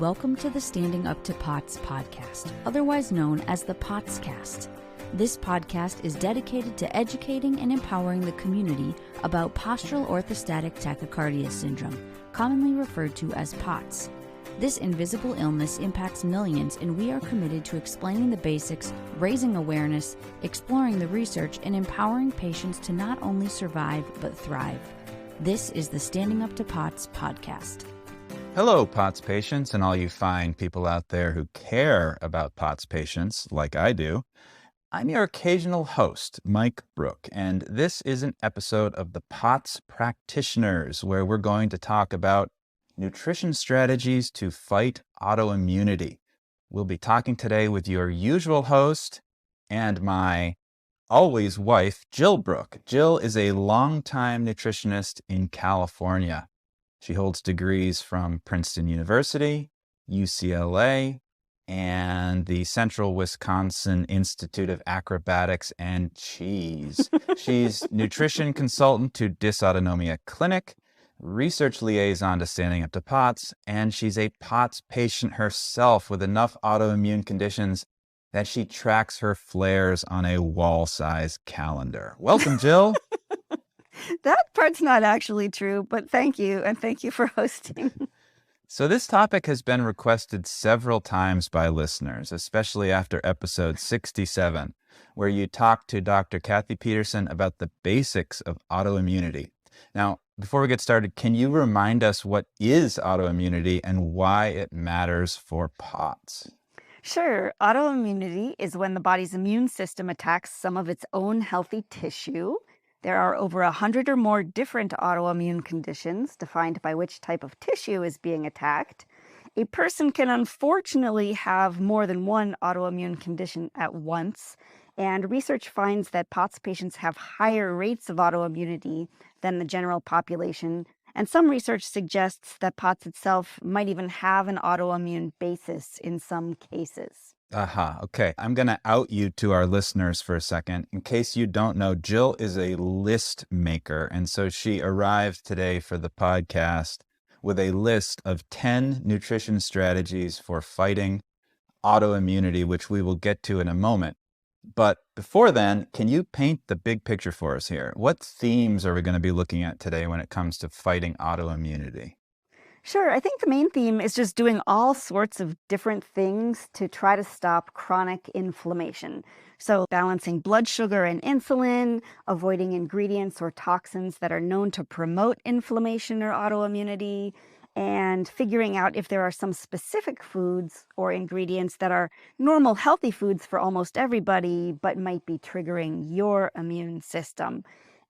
Welcome to the Standing Up to POTS podcast, otherwise known as the POTScast. This podcast is dedicated to educating and empowering the community about postural orthostatic tachycardia syndrome, commonly referred to as POTS. This invisible illness impacts millions, and we are committed to explaining the basics, raising awareness, exploring the research, and empowering patients to not only survive but thrive. This is the Standing Up to POTS podcast. Hello, POTS patients, and all you fine people out there who care about POTS patients, like I do. I'm your occasional host, Mike Brook, and this is an episode of the POTS Practitioners, where we're going to talk about nutrition strategies to fight autoimmunity. We'll be talking today with your usual host and my always wife, Jill Brook. Jill is a longtime nutritionist in California. She holds degrees from Princeton University, UCLA, and the Central Wisconsin Institute of Acrobatics and Cheese. She's nutrition consultant to Dysautonomia Clinic, research liaison to Standing Up to POTS, and she's a POTS patient herself with enough autoimmune conditions that she tracks her flares on a wall-size calendar. Welcome, Jill. That part's not actually true, but thank you, and thank you for hosting. So this topic has been requested several times by listeners, especially after episode 67, where you talked to Dr. Kathy Peterson about the basics of autoimmunity. Now, before we get started, can you remind us what is autoimmunity and why it matters for POTS? Sure. Autoimmunity is when the body's immune system attacks some of its own healthy tissue. There are over 100 or more different autoimmune conditions defined by which type of tissue is being attacked. A person can unfortunately have more than one autoimmune condition at once, and research finds that POTS patients have higher rates of autoimmunity than the general population, and some research suggests that POTS itself might even have an autoimmune basis in some cases. Okay. I'm going to out you to our listeners for a second. In case you don't know, Jill is a list maker. And so she arrived today for the podcast with a list of 10 nutrition strategies for fighting autoimmunity, which we will get to in a moment. But before then, can you paint the big picture for us here? What themes are we going to be looking at today when it comes to fighting autoimmunity? Sure. I think the main theme is just doing all sorts of different things to try to stop chronic inflammation. So balancing blood sugar and insulin, avoiding ingredients or toxins that are known to promote inflammation or autoimmunity, and figuring out if there are some specific foods or ingredients that are normal, healthy foods for almost everybody, but might be triggering your immune system.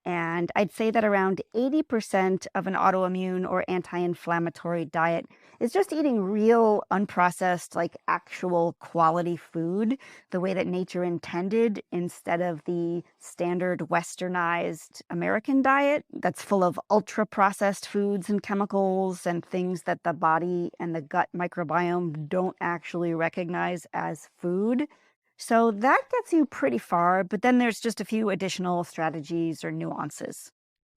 And I'd say that around 80% of an autoimmune or anti-inflammatory diet is just eating real, unprocessed, like actual quality food, the way that nature intended, instead of the standard westernized American diet that's full of ultra-processed foods and chemicals and things that the body and the gut microbiome don't actually recognize as food. So that gets you pretty far, but then there's just a few additional strategies or nuances.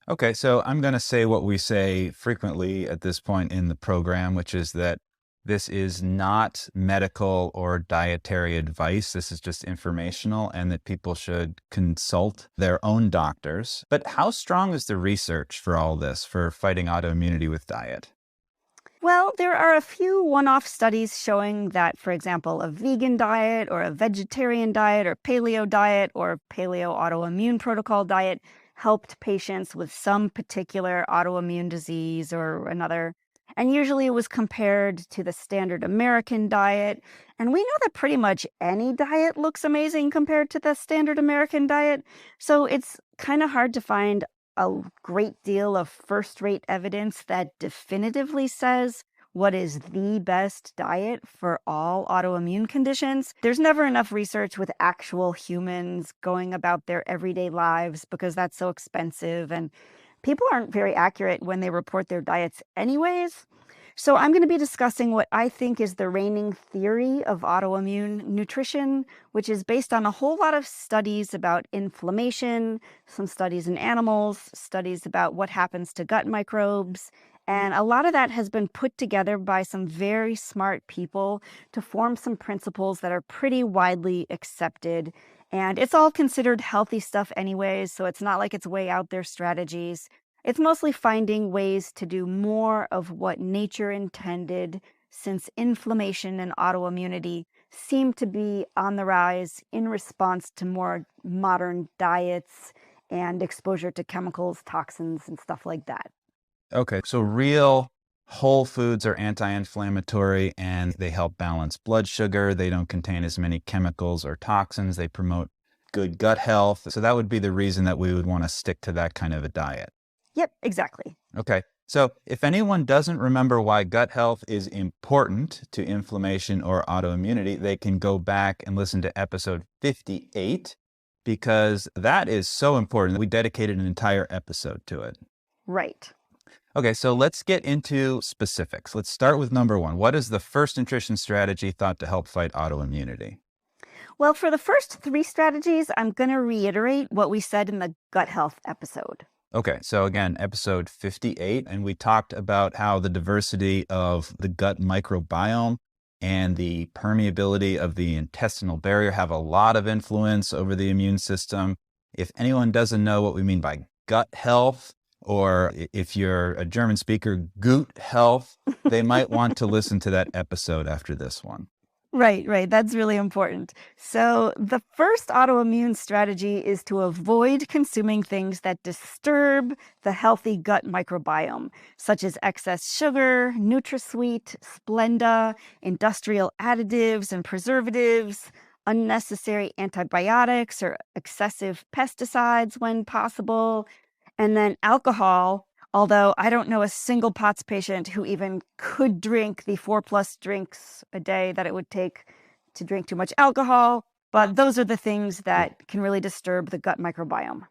Okay, so I'm going to say what we say frequently at this point in the program, which is that this is not medical or dietary advice. This is just informational, and that people should consult their own doctors. But how strong is the research for all this, for fighting autoimmunity with diet? Well, there are a few one-off studies showing that, for example, a vegan diet or a vegetarian diet or paleo diet or paleo autoimmune protocol diet helped patients with some particular autoimmune disease or another. And usually it was compared to the standard American diet. And we know that pretty much any diet looks amazing compared to the standard American diet. So it's kind of hard to find a great deal of first-rate evidence that definitively says what is the best diet for all autoimmune conditions. There's never enough research with actual humans going about their everyday lives because that's so expensive, and people aren't very accurate when they report their diets anyways. So I'm going to be discussing what I think is the reigning theory of autoimmune nutrition, which is based on a whole lot of studies about inflammation, some studies in animals, studies about what happens to gut microbes, And a lot of that has been put together by some very smart people to form some principles that are pretty widely accepted. And it's all considered healthy stuff anyways, so it's not like it's way out there strategies. It's mostly finding ways to do more of what nature intended, since inflammation and autoimmunity seem to be on the rise in response to more modern diets and exposure to chemicals, toxins, and stuff like that. Okay, so real whole foods are anti-inflammatory and they help balance blood sugar. They don't contain as many chemicals or toxins. They promote good gut health. So that would be the reason that we would want to stick to that kind of a diet. Yep, exactly. Okay, so if anyone doesn't remember why gut health is important to inflammation or autoimmunity, they can go back and listen to episode 58 because that is so important. We dedicated an entire episode to it. Right. Okay, so let's get into specifics. Let's start with number one. What is the first nutrition strategy thought to help fight autoimmunity? Well, for the first three strategies, I'm going to reiterate what we said in the gut health episode. Okay, so again, episode 58, and we talked about how the diversity of the gut microbiome and the permeability of the intestinal barrier have a lot of influence over the immune system. If anyone doesn't know what we mean by gut health, or if you're a German speaker, gut health, they might want to listen to that episode after this one. Right. That's really important. So the first autoimmune strategy is to avoid consuming things that disturb the healthy gut microbiome, such as excess sugar, NutraSweet, Splenda, industrial additives and preservatives, unnecessary antibiotics or excessive pesticides when possible, and then alcohol. Although I don't know a single POTS patient who even could drink the 4+ drinks a day that it would take to drink too much alcohol. But those are the things that can really disturb the gut microbiome.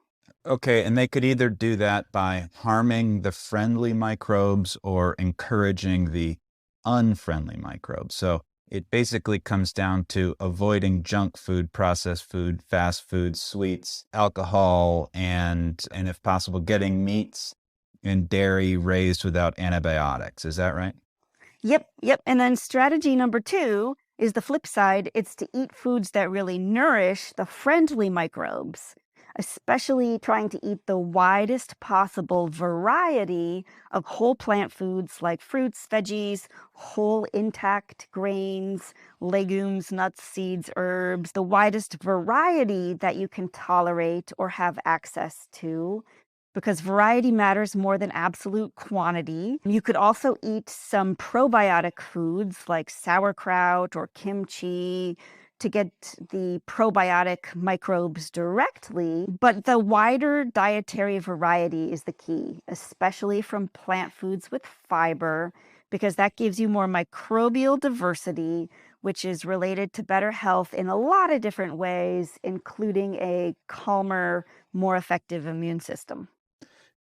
Okay, and they could either do that by harming the friendly microbes or encouraging the unfriendly microbes. So it basically comes down to avoiding junk food, processed food, fast food, sweets, alcohol, and if possible, getting meats and dairy raised without antibiotics. Is that right? Yep. And then strategy number 2 is the flip side. It's to eat foods that really nourish the friendly microbes, especially trying to eat the widest possible variety of whole plant foods like fruits, veggies, whole intact grains, legumes, nuts, seeds, herbs, the widest variety that you can tolerate or have access to, because variety matters more than absolute quantity. You could also eat some probiotic foods like sauerkraut or kimchi to get the probiotic microbes directly, but the wider dietary variety is the key, especially from plant foods with fiber, because that gives you more microbial diversity, which is related to better health in a lot of different ways, including a calmer, more effective immune system.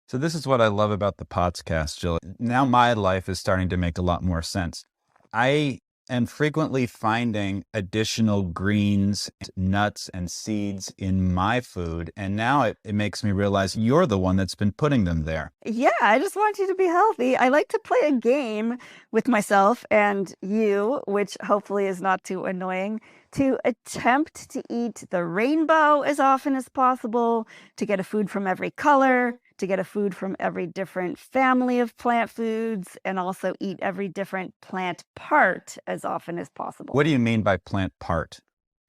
So this is what I love about the POTScast, Jill. Now my life is starting to make a lot more sense. I am frequently finding additional greens, nuts, and seeds in my food. And now it makes me realize you're the one that's been putting them there. Yeah, I just want you to be healthy. I like to play a game with myself and you, which hopefully is not too annoying, to attempt to eat the rainbow as often as possible, to get a food from every color, to get a food from every different family of plant foods, and also eat every different plant part as often as possible. What do you mean by plant part?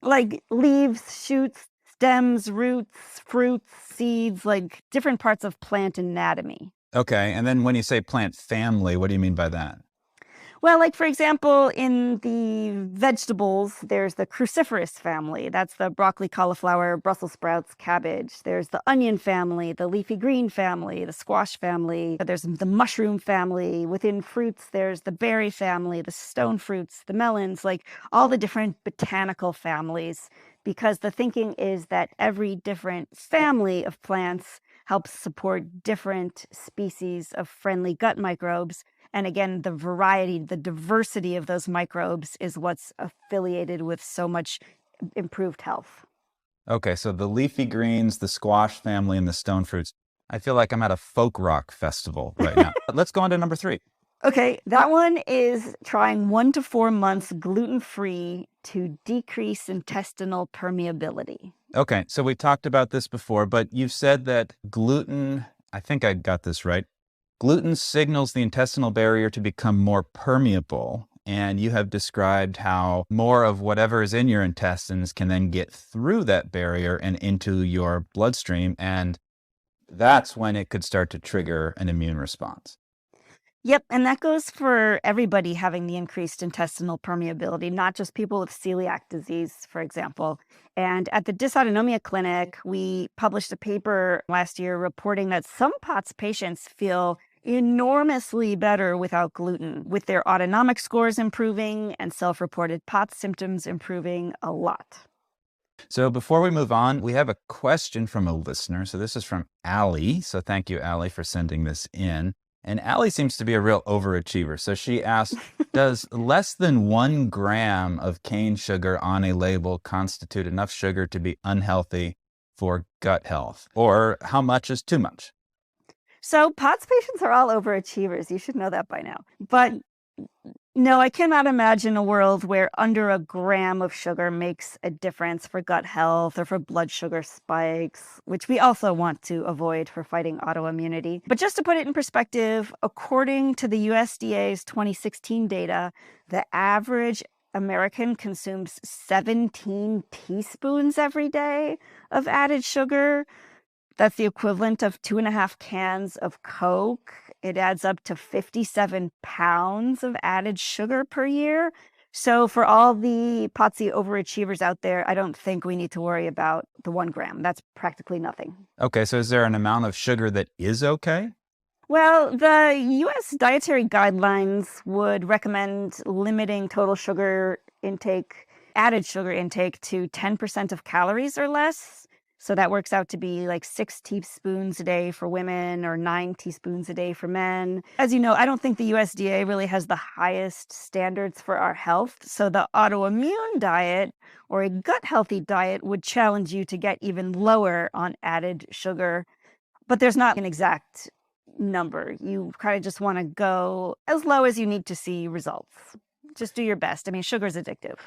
Like leaves, shoots, stems, roots, fruits, seeds, like different parts of plant anatomy. Okay, and then when you say plant family, what do you mean by that? Well, like for example, in the vegetables, there's the cruciferous family. That's the broccoli, cauliflower, Brussels sprouts, cabbage. There's the onion family, the leafy green family, the squash family. There's the mushroom family. Within fruits, there's the berry family, the stone fruits, the melons, like all the different botanical families. Because the thinking is that every different family of plants helps support different species of friendly gut microbes. And again, the variety, the diversity of those microbes is what's affiliated with so much improved health. Okay, so the leafy greens, the squash family, and the stone fruits. I feel like I'm at a folk rock festival right now. Let's go on to number 3. Okay, that one is trying 1 to 4 months gluten-free to decrease intestinal permeability. Okay, so we talked about this before, but you've said that gluten, I think I got this right. Gluten signals the intestinal barrier to become more permeable, and you have described how more of whatever is in your intestines can then get through that barrier and into your bloodstream, and that's when it could start to trigger an immune response. Yep, and that goes for everybody having the increased intestinal permeability, not just people with celiac disease, for example. And at the dysautonomia clinic, we published a paper last year reporting that some POTS patients feel enormously better without gluten, with their autonomic scores improving and self-reported POTS symptoms improving a lot. So before we move on, we have a question from a listener. So this is from Allie. So thank you, Allie, for sending this in. And Allie seems to be a real overachiever. So she asked, does less than 1 gram of cane sugar on a label constitute enough sugar to be unhealthy for gut health? Or how much is too much? So POTS patients are all overachievers. You should know that by now. But no, I cannot imagine a world where under 1 gram of sugar makes a difference for gut health or for blood sugar spikes, which we also want to avoid for fighting autoimmunity. But just to put it in perspective, according to the USDA's 2016 data, the average American consumes 17 teaspoons every day of added sugar. That's the equivalent of 2.5 cans of Coke. It adds up to 57 pounds of added sugar per year. So for all the POTSy overachievers out there, I don't think we need to worry about the 1 gram. That's practically nothing. Okay, so is there an amount of sugar that is okay? Well, the U.S. dietary guidelines would recommend limiting total sugar intake, added sugar intake to 10% of calories or less. So that works out to be like 6 teaspoons a day for women or 9 teaspoons a day for men. As you know, I don't think the USDA really has the highest standards for our health. So the autoimmune diet or a gut healthy diet would challenge you to get even lower on added sugar. But there's not an exact number. You kind of just want to go as low as you need to see results. Just do your best. I mean, sugar's addictive.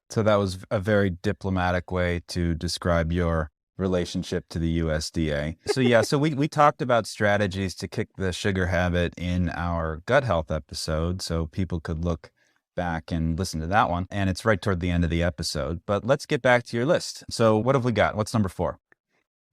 So that was a very diplomatic way to describe your relationship to the USDA. So we talked about strategies to kick the sugar habit in our gut health episode, so people could look back and listen to that one. And it's right toward the end of the episode. But let's get back to your list. So what have we got? What's number 4?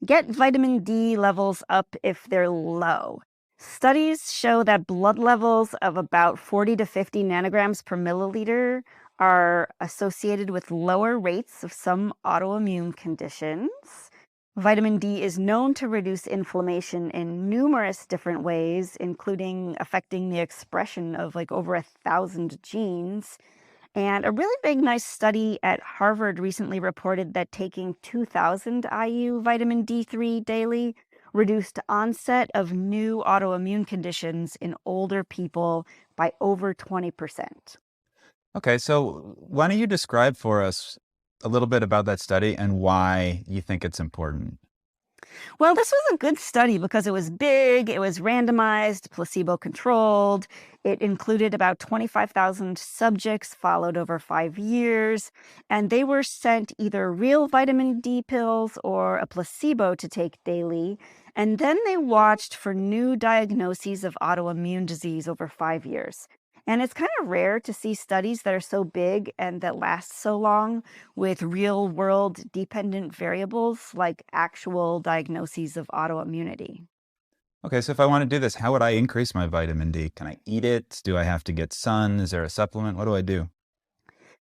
Get vitamin D levels up if they're low. Studies show that blood levels of about 40 to 50 nanograms per milliliter are associated with lower rates of some autoimmune conditions. Vitamin D is known to reduce inflammation in numerous different ways, including affecting the expression of like over 1,000 genes. And a really big, nice study at Harvard recently reported that taking 2,000 IU vitamin D3 daily reduced onset of new autoimmune conditions in older people by over 20%. Okay, so why don't you describe for us a little bit about that study and why you think it's important? Well, this was a good study because it was big, it was randomized, placebo-controlled. It included about 25,000 subjects followed over 5 years, and they were sent either real vitamin D pills or a placebo to take daily. And then they watched for new diagnoses of autoimmune disease over 5 years. And it's kind of rare to see studies that are so big and that last so long with real world dependent variables like actual diagnoses of autoimmunity. Okay, so if I want to do this, how would I increase my vitamin D? Can I eat it? Do I have to get sun? Is there a supplement? What do I do?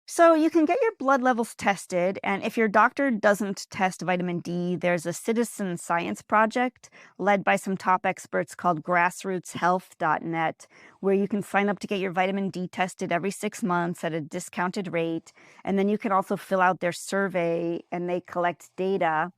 So you can get your blood levels tested, and if your doctor doesn't test vitamin D, there's a citizen science project led by some top experts called grassrootshealth.net, where you can sign up to get your vitamin D tested every 6 months at a discounted rate, and then you can also fill out their survey, and they collect data.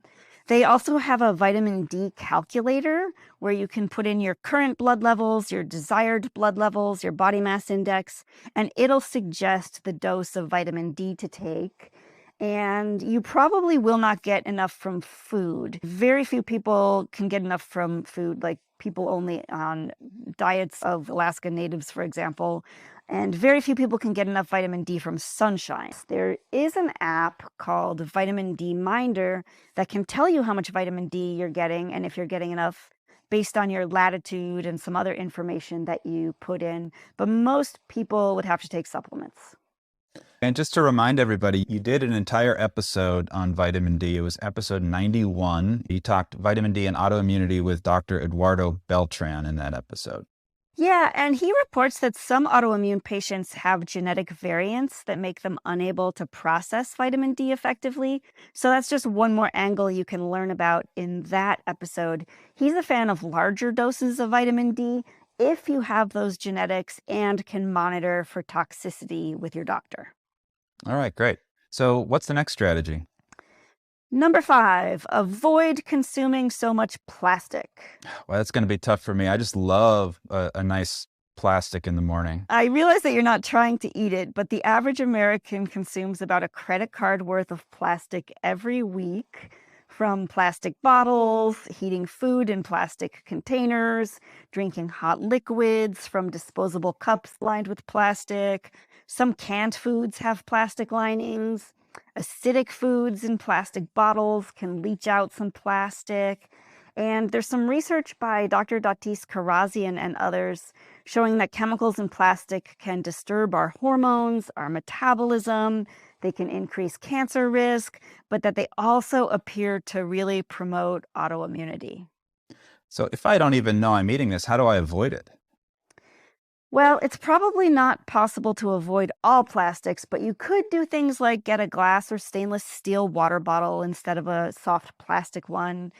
They also have a vitamin D calculator where you can put in your current blood levels, your desired blood levels, your body mass index, and it'll suggest the dose of vitamin D to take. and you probably will not get enough from food. Very few people can get enough from food, like people only on diets of Alaska natives, for example. And very few people can get enough vitamin D from sunshine. There is an app called Vitamin D Minder that can tell you how much vitamin D you're getting and if you're getting enough based on your latitude and some other information that you put in. But most people would have to take supplements. And just to remind everybody, you did an entire episode on vitamin D. It was episode 91. You talked vitamin D and autoimmunity with Dr. Eduardo Beltran in that episode. Yeah, and he reports that some autoimmune patients have genetic variants that make them unable to process vitamin D effectively. So that's just one more angle you can learn about in that episode. He's a fan of larger doses of vitamin D if you have those genetics and can monitor for toxicity with your doctor. All right, great. So what's the next strategy? Number 5, avoid consuming so much plastic. Well, that's going to be tough for me. I just love a nice plastic in the morning. I realize that you're not trying to eat it, but the average American consumes about a credit card worth of plastic every week, from plastic bottles, heating food in plastic containers, drinking hot liquids from disposable cups lined with plastic. Some canned foods have plastic linings. Acidic foods in plastic bottles can leach out some plastic. And there's some research by Dr. Datis Karazian and others showing that chemicals in plastic can disturb our hormones, our metabolism. They can increase cancer risk, but that they also appear to really promote autoimmunity. So if I don't even know I'm eating this, how do I avoid it? Well, it's probably not possible to avoid all plastics, but you could do things like get a glass or stainless steel water bottle instead of a soft plastic one.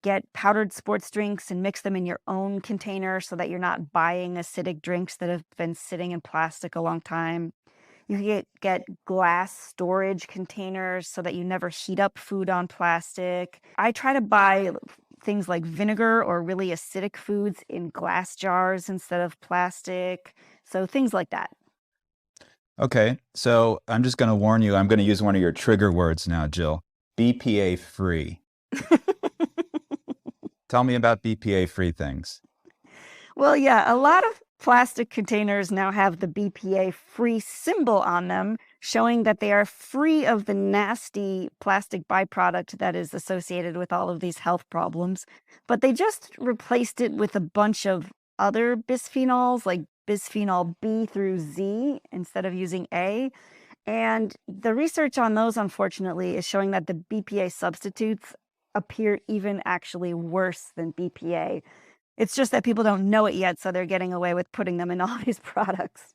Get powdered sports drinks and mix them in your own container so that you're not buying acidic drinks that have been sitting in plastic a long time. You can get glass storage containers so that you never heat up food on plastic. I try to buy things like vinegar or really acidic foods in glass jars instead of plastic. So things like that. Okay, so I'm just going to warn you, I'm going to use one of your trigger words now, Jill. BPA free. Tell me about BPA free things. Well, yeah, a lot of plastic containers now have the BPA free symbol on them, showing that they are free of the nasty plastic byproduct that is associated with all of these health problems. But they just replaced it with a bunch of other bisphenols, like bisphenol B through Z, instead of using A. And the research on those, unfortunately, is showing that the BPA substitutes appear even actually worse than BPA. It's just that people don't know it yet, so they're getting away with putting them in all these products.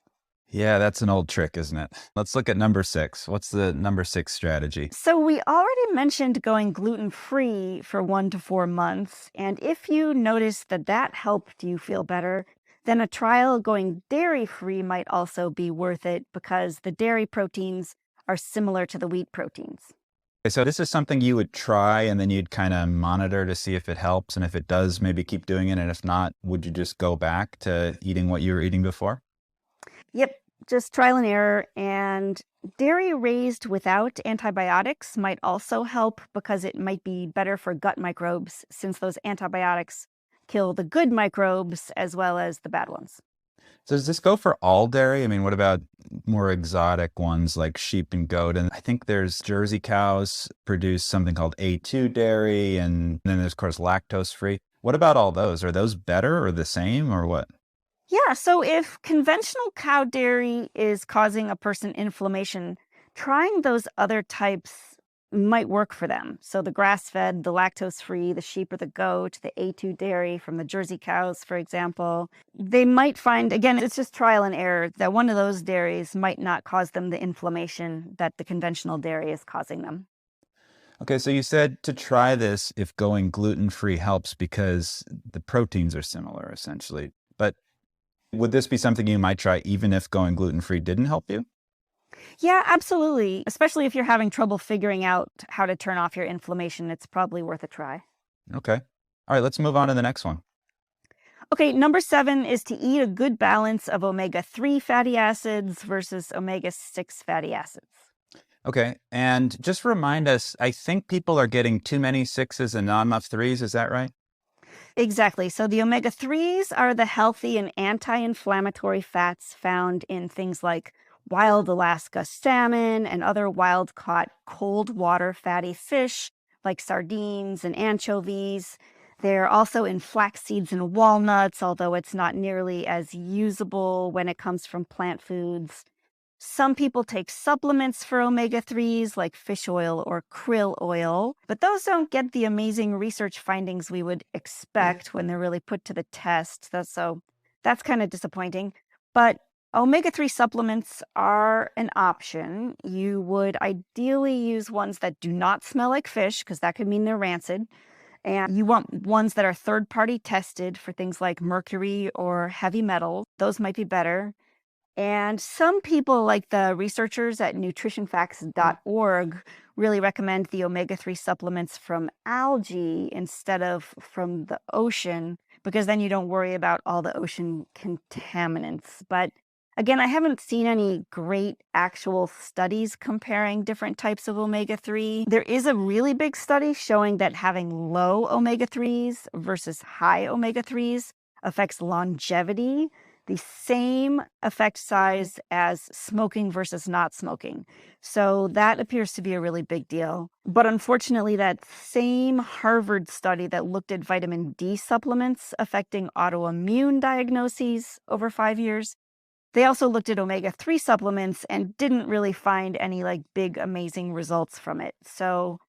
Yeah, that's an old trick, isn't it? Let's look at number 6. What's the number 6 strategy? So we already mentioned going gluten-free for 1 to 4 months. And if you notice that that helped you feel better, then a trial going dairy-free might also be worth it because the dairy proteins are similar to the wheat proteins. Okay, so this is something you would try and then you'd kind of monitor to see if it helps. And if it does, maybe keep doing it. And if not, would you just go back to eating what you were eating before? Yep, just trial and error. And dairy raised without antibiotics might also help because it might be better for gut microbes since those antibiotics kill the good microbes as well as the bad ones. So does this go for all dairy? I mean, what about more exotic ones like sheep and goat? And I think there's Jersey cows produce something called A2 dairy, and then there's, of course, lactose free. What about all those? Are those better or the same or what? Yeah, so if conventional cow dairy is causing a person inflammation, trying those other types might work for them. So the grass-fed, the lactose-free, the sheep or the goat, the A2 dairy from the Jersey cows, for example, they might find, again, it's just trial and error, that one of those dairies might not cause them the inflammation that the conventional dairy is causing them. Okay, so you said to try this if going gluten-free helps because the proteins are similar, essentially. But would this be something you might try even if going gluten-free didn't help you? Yeah, absolutely. Especially if you're having trouble figuring out how to turn off your inflammation, it's probably worth a try. Okay. All right, let's move on to the next one. Okay, number 7 is to eat a good balance of omega-3 fatty acids versus omega-6 fatty acids. Okay. And just remind us, I think people are getting too many sixes and not enough threes. Is that right? Exactly. So the omega-3s are the healthy and anti-inflammatory fats found in things like wild Alaska salmon and other wild-caught cold water fatty fish like sardines and anchovies. They're also in flax seeds and walnuts, although it's not nearly as usable when it comes from plant foods. Some people take supplements for omega-3s like fish oil or krill oil, but those don't get the amazing research findings we would expect when they're really put to the test. So that's kind of disappointing. But omega-3 supplements are an option. You would ideally use ones that do not smell like fish, because that could mean they're rancid. And you want ones that are third-party tested for things like mercury or heavy metals. Those might be better. And some people, like the researchers at nutritionfacts.org, really recommend the omega-3 supplements from algae instead of from the ocean, because then you don't worry about all the ocean contaminants. But again, I haven't seen any great actual studies comparing different types of omega-3. There is a really big study showing that having low omega-3s versus high omega-3s affects longevity the same effect size as smoking versus not smoking. So that appears to be a really big deal. But unfortunately, that same Harvard study that looked at vitamin D supplements affecting autoimmune diagnoses over 5 years, they also looked at omega-3 supplements and didn't really find any big, amazing results from it. So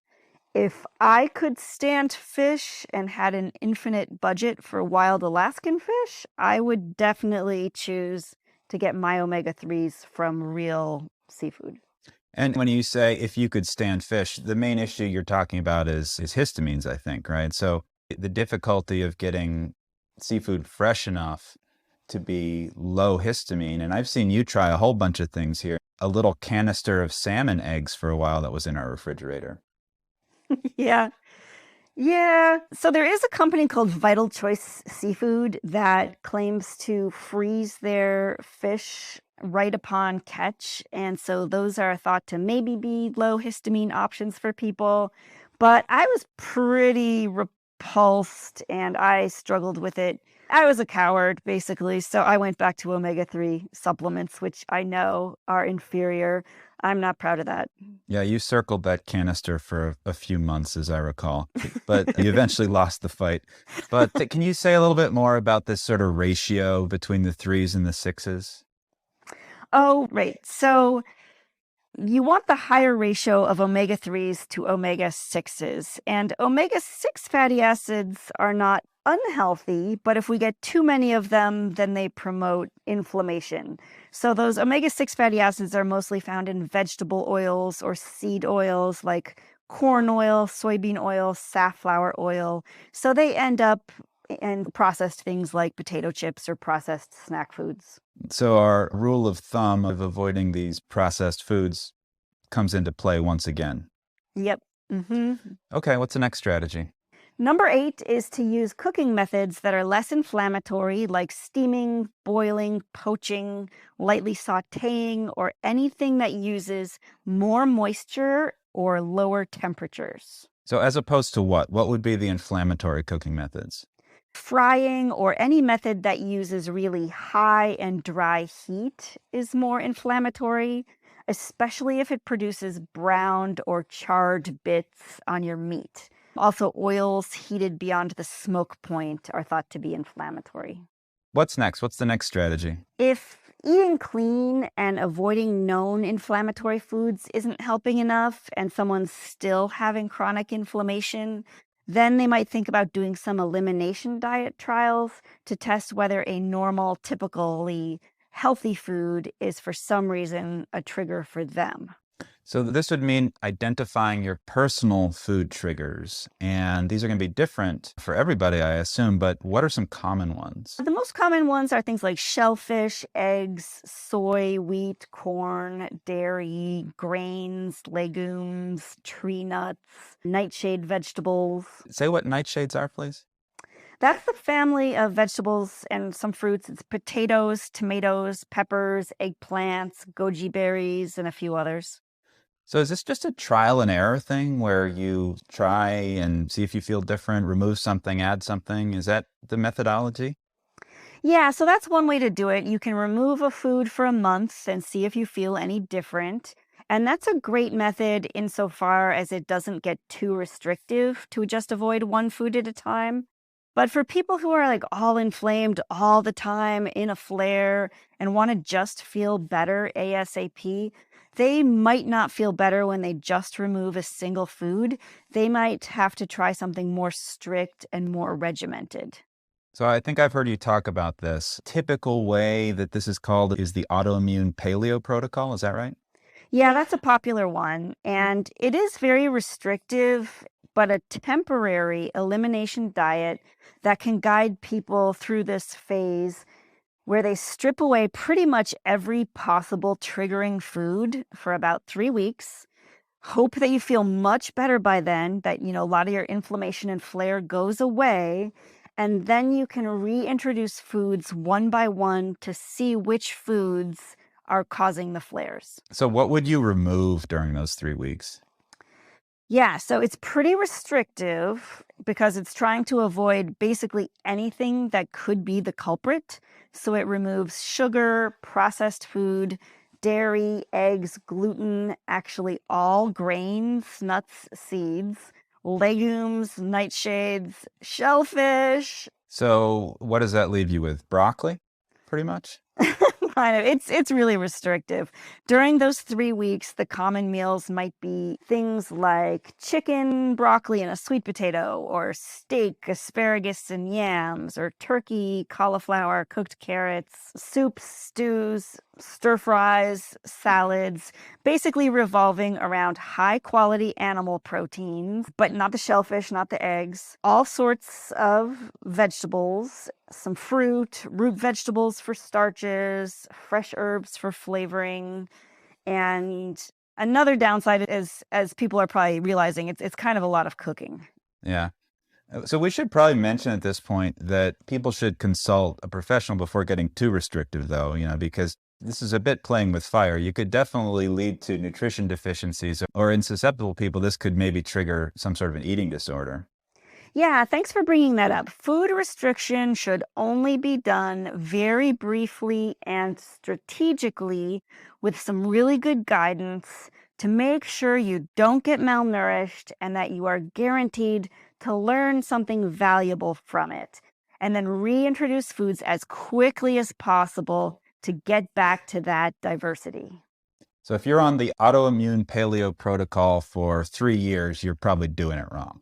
if I could stand fish and had an infinite budget for wild Alaskan fish, I would definitely choose to get my omega-3s from real seafood. And when you say if you could stand fish, the main issue you're talking about is histamines, I think, right? So the difficulty of getting seafood fresh enough to be low histamine. And I've seen you try a whole bunch of things here. A little canister of salmon eggs for a while that was in our refrigerator. Yeah. Yeah. So there is a company called Vital Choice Seafood that claims to freeze their fish right upon catch. And so those are thought to maybe be low histamine options for people. But I was pretty repulsed and I struggled with it. I was a coward, basically. So I went back to omega-3 supplements, which I know are inferior. I'm not proud of that. Yeah, you circled that canister for a few months, as I recall, but you eventually lost the fight. But can you say a little bit more about this sort of ratio between the threes and the sixes? Oh, right. So you want the higher ratio of omega-3s to omega-6s. And omega-6 fatty acids are not unhealthy, but if we get too many of them, then they promote inflammation. So those omega-6 fatty acids are mostly found in vegetable oils or seed oils like corn oil, soybean oil, safflower oil. So they end up in processed things like potato chips or processed snack foods. So our rule of thumb of avoiding these processed foods comes into play once again. Yep. Mm-hmm. Okay, what's the next strategy? Number 8 is to use cooking methods that are less inflammatory, like steaming, boiling, poaching, lightly sautéing, or anything that uses more moisture or lower temperatures. So as opposed to what? What would be the inflammatory cooking methods? Frying or any method that uses really high and dry heat is more inflammatory, especially if it produces browned or charred bits on your meat. Also, oils heated beyond the smoke point are thought to be inflammatory. What's next? What's the next strategy? If eating clean and avoiding known inflammatory foods isn't helping enough and someone's still having chronic inflammation, then they might think about doing some elimination diet trials to test whether a normal, typically healthy food is for some reason a trigger for them. So this would mean identifying your personal food triggers. And these are going to be different for everybody, I assume, but what are some common ones? The most common ones are things like shellfish, eggs, soy, wheat, corn, dairy, grains, legumes, tree nuts, nightshade vegetables. Say what nightshades are, please. That's the family of vegetables and some fruits. It's potatoes, tomatoes, peppers, eggplants, goji berries, and a few others. So is this just a trial and error thing where you try and see if you feel different, remove something, add something? Is that the methodology? Yeah, so that's one way to do it. You can remove a food for a month and see if you feel any different. And that's a great method insofar as it doesn't get too restrictive to just avoid one food at a time. But for people who are like all inflamed all the time in a flare and want to just feel better ASAP, they might not feel better when they just remove a single food. They might have to try something more strict and more regimented. So I think I've heard you talk about this. Typical way that this is called is the autoimmune paleo protocol. Is that right? Yeah, that's a popular one. And it is very restrictive, but a temporary elimination diet that can guide people through this phase where they strip away pretty much every possible triggering food for about 3 weeks. Hope that you feel much better by then, that, a lot of your inflammation and flare goes away. And then you can reintroduce foods one by one to see which foods are causing the flares. So what would you remove during those 3 weeks? Yeah, so it's pretty restrictive because it's trying to avoid basically anything that could be the culprit. So it removes sugar, processed food, dairy, eggs, gluten, actually all grains, nuts, seeds, legumes, nightshades, shellfish. So what does that leave you with? Broccoli, pretty much? Kind of. It's really restrictive. During those 3 weeks, the common meals might be things like chicken, broccoli, and a sweet potato, or steak, asparagus, and yams, or turkey, cauliflower, cooked carrots, soups, stews, stir fries, salads, basically revolving around high quality animal proteins, but not the shellfish, not the eggs, all sorts of vegetables, some fruit, root vegetables for starches, fresh herbs for flavoring. And another downside is, as people are probably realizing, it's kind of a lot of cooking. Yeah. So we should probably mention at this point that people should consult a professional before getting too restrictive, though, because this is a bit playing with fire. You could definitely lead to nutrition deficiencies, or in susceptible people, this could maybe trigger some sort of an eating disorder. Yeah, thanks for bringing that up. Food restriction should only be done very briefly and strategically with some really good guidance to make sure you don't get malnourished and that you are guaranteed to learn something valuable from it. And then reintroduce foods as quickly as possible to get back to that diversity. So if you're on the autoimmune paleo protocol for 3 years, you're probably doing it wrong.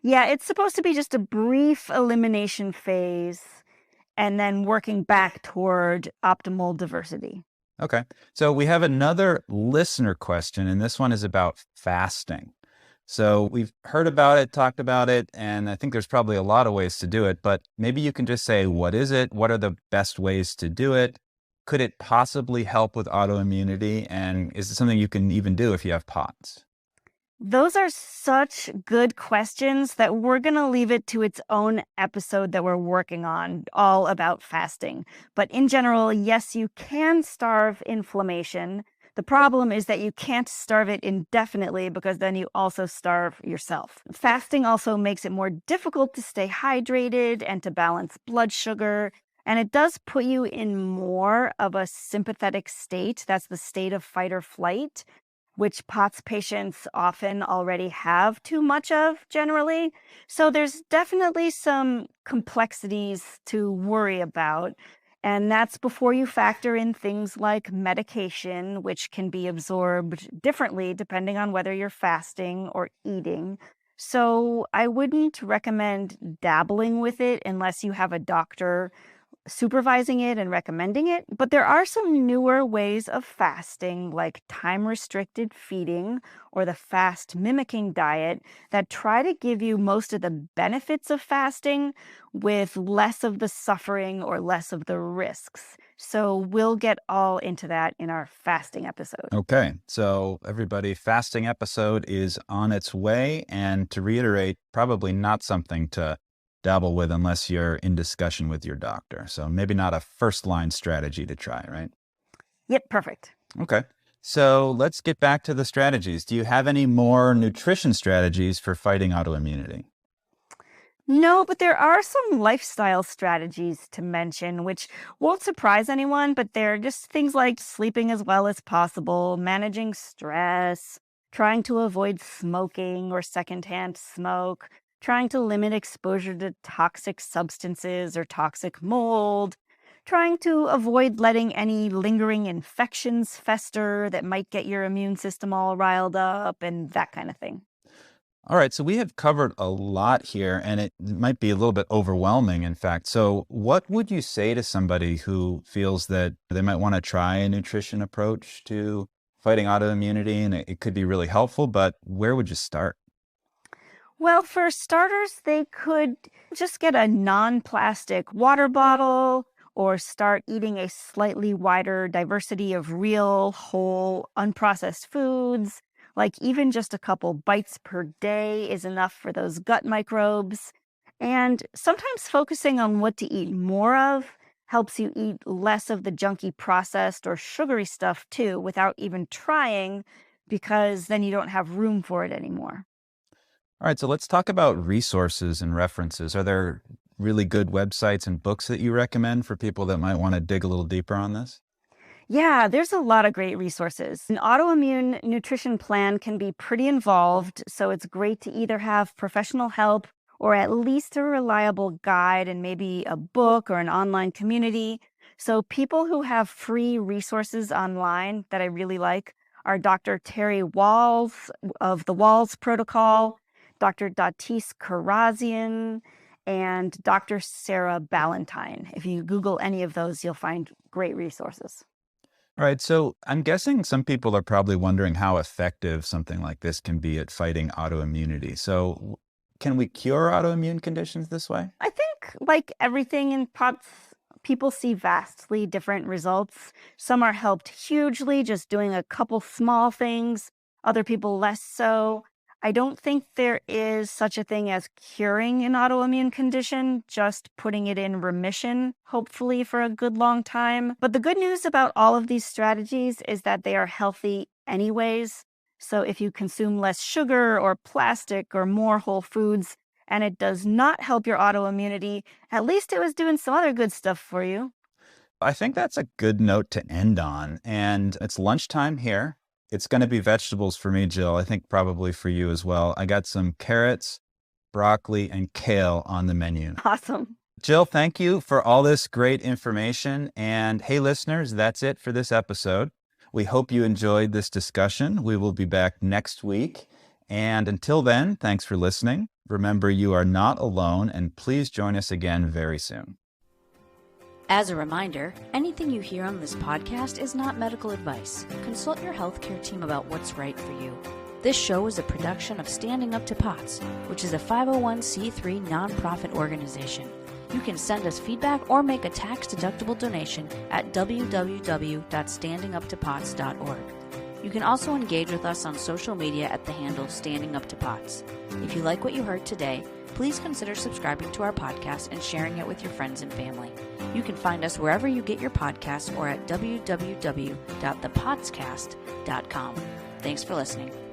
Yeah, it's supposed to be just a brief elimination phase and then working back toward optimal diversity. Okay. So we have another listener question, and this one is about fasting. So we've heard about it, talked about it, and I think there's probably a lot of ways to do it, but maybe you can just say, what is it? What are the best ways to do it? Could it possibly help with autoimmunity? And is it something you can even do if you have POTS? Those are such good questions that we're going to leave it to its own episode that we're working on, all about fasting. But in general, yes, you can starve inflammation. The problem is that you can't starve it indefinitely because then you also starve yourself. Fasting also makes it more difficult to stay hydrated and to balance blood sugar. And it does put you in more of a sympathetic state. That's the state of fight or flight, which POTS patients often already have too much of generally. So there's definitely some complexities to worry about. And that's before you factor in things like medication, which can be absorbed differently depending on whether you're fasting or eating. So I wouldn't recommend dabbling with it unless you have a doctor supervising it and recommending it. But there are some newer ways of fasting, like time-restricted feeding or the fast mimicking diet, that try to give you most of the benefits of fasting with less of the suffering or less of the risks. So we'll get all into that in our fasting episode. Okay. So everybody, fasting episode is on its way. And to reiterate, probably not something to dabble with unless you're in discussion with your doctor. So maybe not a first line strategy to try, right? Yep, perfect. Okay. So let's get back to the strategies. Do you have any more nutrition strategies for fighting autoimmunity? No, but there are some lifestyle strategies to mention, which won't surprise anyone, but they're just things like sleeping as well as possible, managing stress, trying to avoid smoking or secondhand smoke, trying to limit exposure to toxic substances or toxic mold, trying to avoid letting any lingering infections fester that might get your immune system all riled up, and that kind of thing. All right, so we have covered a lot here, and it might be a little bit overwhelming, in fact. So, what would you say to somebody who feels that they might want to try a nutrition approach to fighting autoimmunity, and it could be really helpful, but where would you start? Well, for starters, they could just get a non plastic water bottle or start eating a slightly wider diversity of real, whole, unprocessed foods. Like even just a couple bites per day is enough for those gut microbes. And sometimes focusing on what to eat more of helps you eat less of the junky processed or sugary stuff too without even trying, because then you don't have room for it anymore. All right, so let's talk about resources and references. Are there really good websites and books that you recommend for people that might want to dig a little deeper on this? Yeah, there's a lot of great resources. An autoimmune nutrition plan can be pretty involved, so it's great to either have professional help or at least a reliable guide and maybe a book or an online community. So, people who have free resources online that I really like are Dr. Terry Walls of the Walls Protocol, Dr. Datis Karazian, and Dr. Sarah Ballantyne. If you Google any of those, you'll find great resources. All right, so I'm guessing some people are probably wondering how effective something like this can be at fighting autoimmunity. So, can we cure autoimmune conditions this way? I think, like everything in POTS, people see vastly different results. Some are helped hugely just doing a couple small things, other people less so. I don't think there is such a thing as curing an autoimmune condition, just putting it in remission, hopefully for a good long time. But the good news about all of these strategies is that they are healthy anyways. So if you consume less sugar or plastic or more whole foods, and it does not help your autoimmunity, at least it was doing some other good stuff for you. I think that's a good note to end on. And it's lunchtime here. It's going to be vegetables for me, Jill. I think probably for you as well. I got some carrots, broccoli, and kale on the menu. Awesome. Jill, thank you for all this great information. And hey, listeners, that's it for this episode. We hope you enjoyed this discussion. We will be back next week. And until then, thanks for listening. Remember, you are not alone, and please join us again very soon. As a reminder, anything you hear on this podcast is not medical advice. Consult your healthcare team about what's right for you. This show is a production of Standing Up to POTS, which is a 501c3 nonprofit organization. You can send us feedback or make a tax-deductible donation at www.standinguptopots.org. You can also engage with us on social media at the handle Standing Up to POTS. If you like what you heard today, please consider subscribing to our podcast and sharing it with your friends and family. You can find us wherever you get your podcasts or at www.thepotscast.com. Thanks for listening.